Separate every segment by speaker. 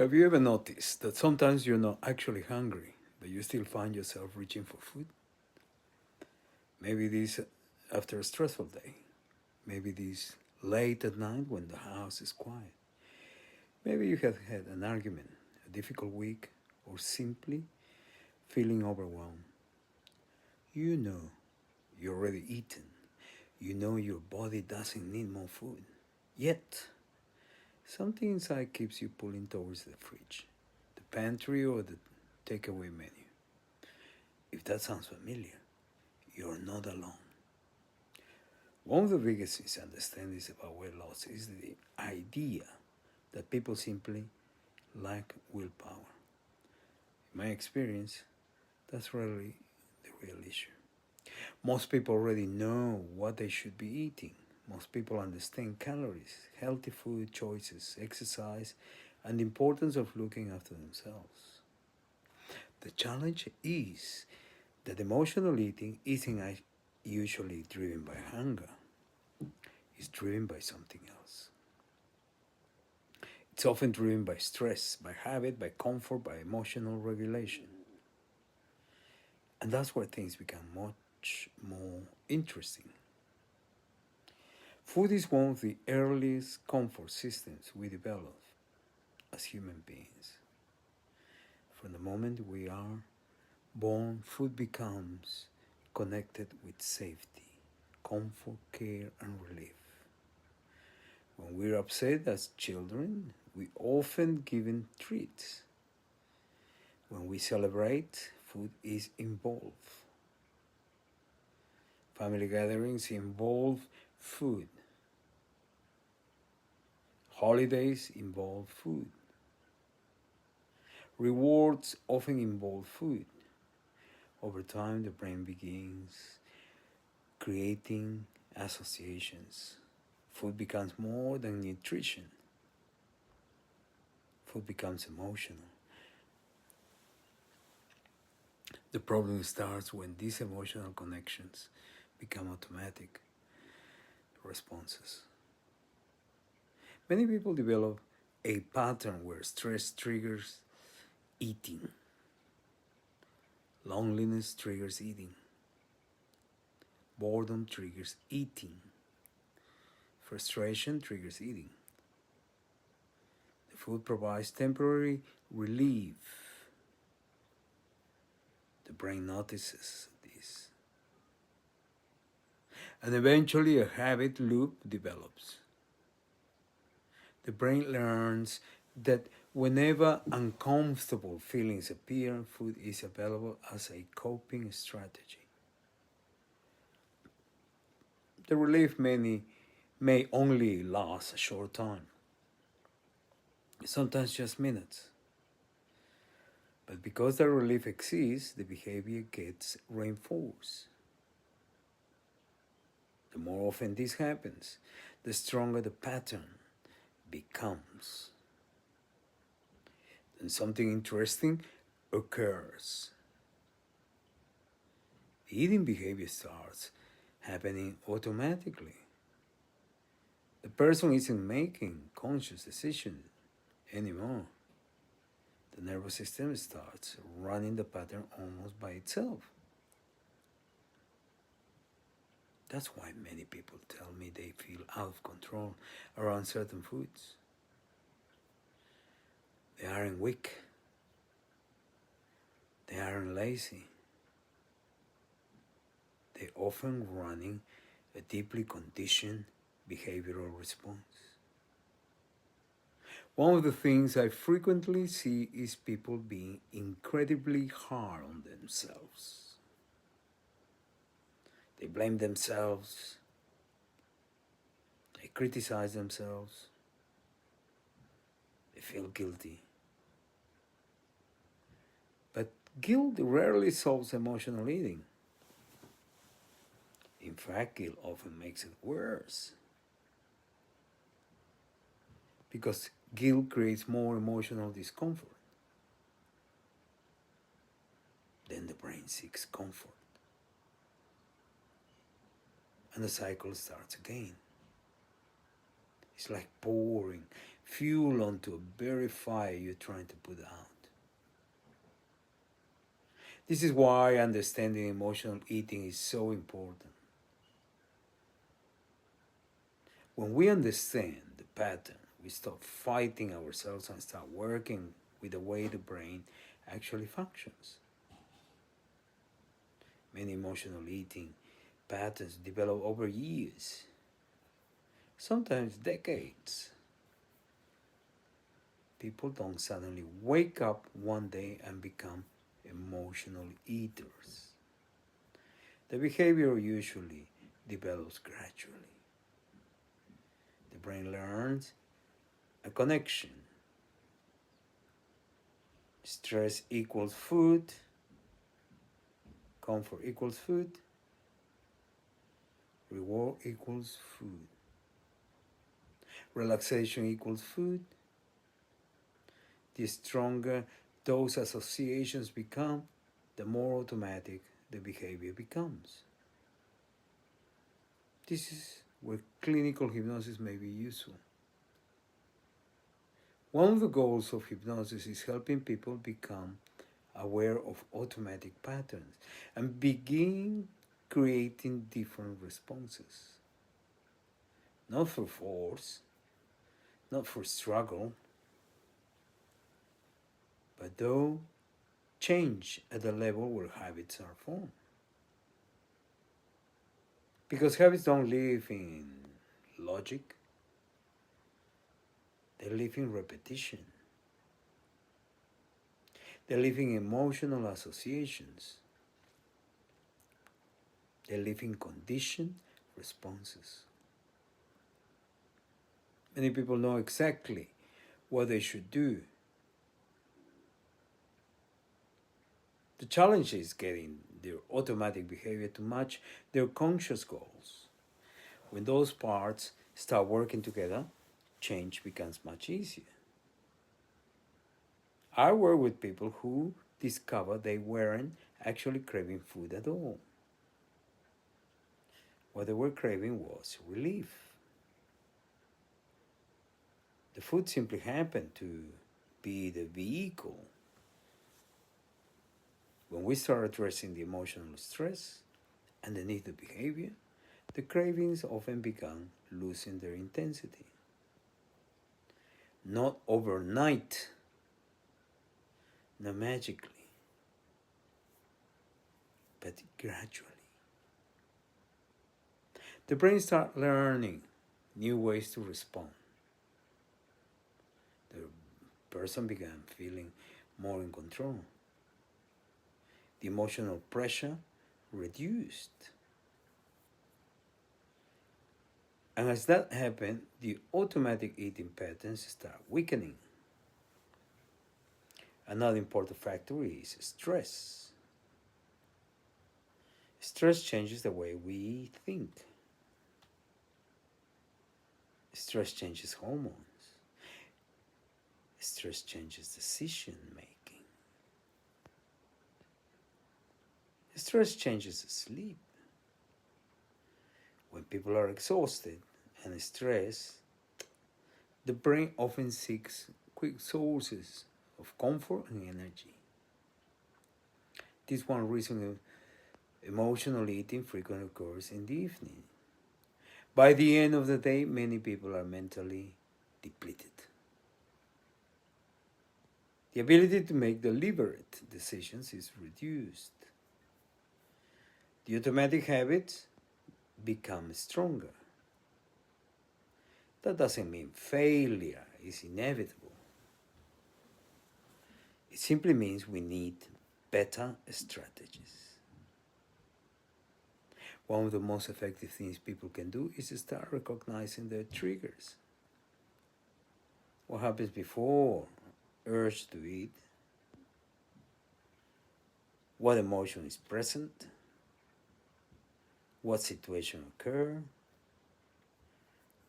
Speaker 1: Have you ever noticed that sometimes you're not actually hungry, but you still find yourself reaching for food? Maybe this after a stressful day. Maybe this late at night when the house is quiet. Maybe you have had an argument, a difficult week, or simply feeling overwhelmed. You know you're already eaten. You know your body doesn't need more food. Yet, something inside keeps you pulling towards the fridge, the pantry, or the takeaway menu. If that sounds familiar, you're not alone. One of the biggest misunderstandings about weight loss is the idea that people simply lack willpower. In my experience, that's really the real issue. Most people already know what they should be eating. Most people understand calories, healthy food choices, exercise, and the importance of looking after themselves. The challenge is that emotional eating isn't usually driven by hunger. It's driven by something else. It's often driven by stress, by habit, by comfort, by emotional regulation. And that's where things become much more interesting. Food is one of the earliest comfort systems we develop as human beings. From the moment we are born, food becomes connected with safety, comfort, care, and relief. When we're upset as children, we often given treats. When we celebrate, food is involved. Family gatherings involve food. Holidays involve food. Rewards often involve food. Over time, the brain begins creating associations. Food becomes more than nutrition. Food becomes emotional. The problem starts when these emotional connections become automatic responses. Many people develop a pattern where stress triggers eating, loneliness triggers eating, boredom triggers eating, frustration triggers eating. The food provides temporary relief. The brain notices this. And eventually a habit loop develops. The brain learns that whenever uncomfortable feelings appear, food is available as a coping strategy. The relief may only last a short time, sometimes just minutes. But because the relief exists, the behavior gets reinforced. The more often this happens, the stronger the pattern becomes. Then something interesting occurs. The eating behavior starts happening automatically. The person isn't making conscious decisions anymore. The nervous system starts running the pattern almost by itself. That's why many people tell me they feel out of control around certain foods. They aren't weak. They aren't lazy. They're often running a deeply conditioned behavioral response. One of the things I frequently see is people being incredibly hard on themselves. They blame themselves. They criticize themselves. They feel guilty. But guilt rarely solves emotional eating. In fact, guilt often makes it worse. Because guilt creates more emotional discomfort. Then the brain seeks comfort. And the cycle starts again. It's like pouring fuel onto a very fire you're trying to put out. This is why understanding emotional eating is so important. When we understand the pattern, we stop fighting ourselves and start working with the way the brain actually functions. Many emotional eating patterns develop over years, sometimes decades. People don't suddenly wake up one day and become emotional eaters. The behavior usually develops gradually. The brain learns a connection. Stress equals food, comfort equals food, reward equals food, relaxation equals food. The stronger those associations become, the more automatic the behavior becomes. This is where clinical hypnosis may be useful. One of the goals of hypnosis is helping people become aware of automatic patterns and begin creating different responses. Not for force, not for struggle, but though change at the level where habits are formed. Because habits don't live in logic, they live in repetition. They live in emotional associations. They live in conditioned responses. Many people know exactly what they should do. The challenge is getting their automatic behavior to match their conscious goals. When those parts start working together, change becomes much easier. I work with people who discover they weren't actually craving food at all. What they were craving was relief. The food simply happened to be the vehicle. When we start addressing the emotional stress underneath the behavior, the cravings often begin losing their intensity. Not overnight, not magically, but gradually. The brain starts learning new ways to respond. The person began feeling more in control. The emotional pressure reduced. And as that happened, the automatic eating patterns start weakening. Another important factor is stress. Stress changes the way we think. Stress changes hormones. Stress changes decision making. Stress changes sleep. When people are exhausted and stressed, the brain often seeks quick sources of comfort and energy. This is one reason emotional eating frequently occurs in the evening. By the end of the day, many people are mentally depleted. The ability to make deliberate decisions is reduced. The automatic habits become stronger. That doesn't mean failure is inevitable. It simply means we need better strategies. One of the most effective things people can do is to start recognizing their triggers. What happens before urge to eat? What emotion is present? What situation occurred?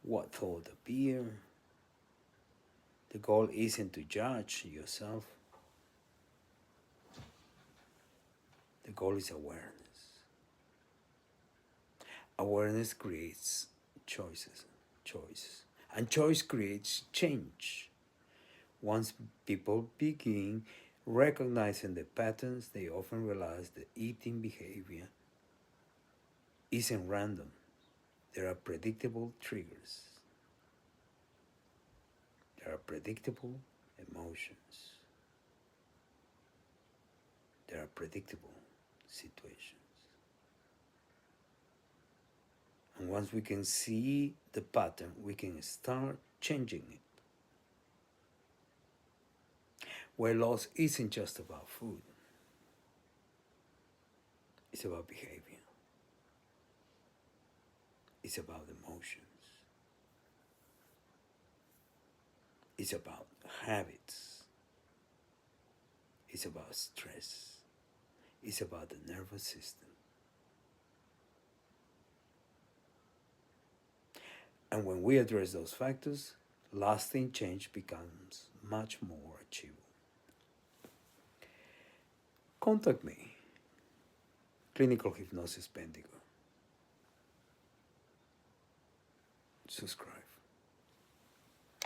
Speaker 1: What thought appear? The goal isn't to judge yourself. The goal is awareness. Awareness creates choices. And choice creates change. Once people begin recognizing the patterns, they often realize the eating behavior isn't random. There are predictable triggers. There are predictable emotions. There are predictable situations. And once we can see the pattern, we can start changing it. Weight loss isn't just about food. It's about behavior. It's about emotions. It's about habits. It's about stress. It's about the nervous system. And when we address those factors, lasting change becomes much more achievable. Contact me, Clinical Hypnosis Bendigo. Subscribe.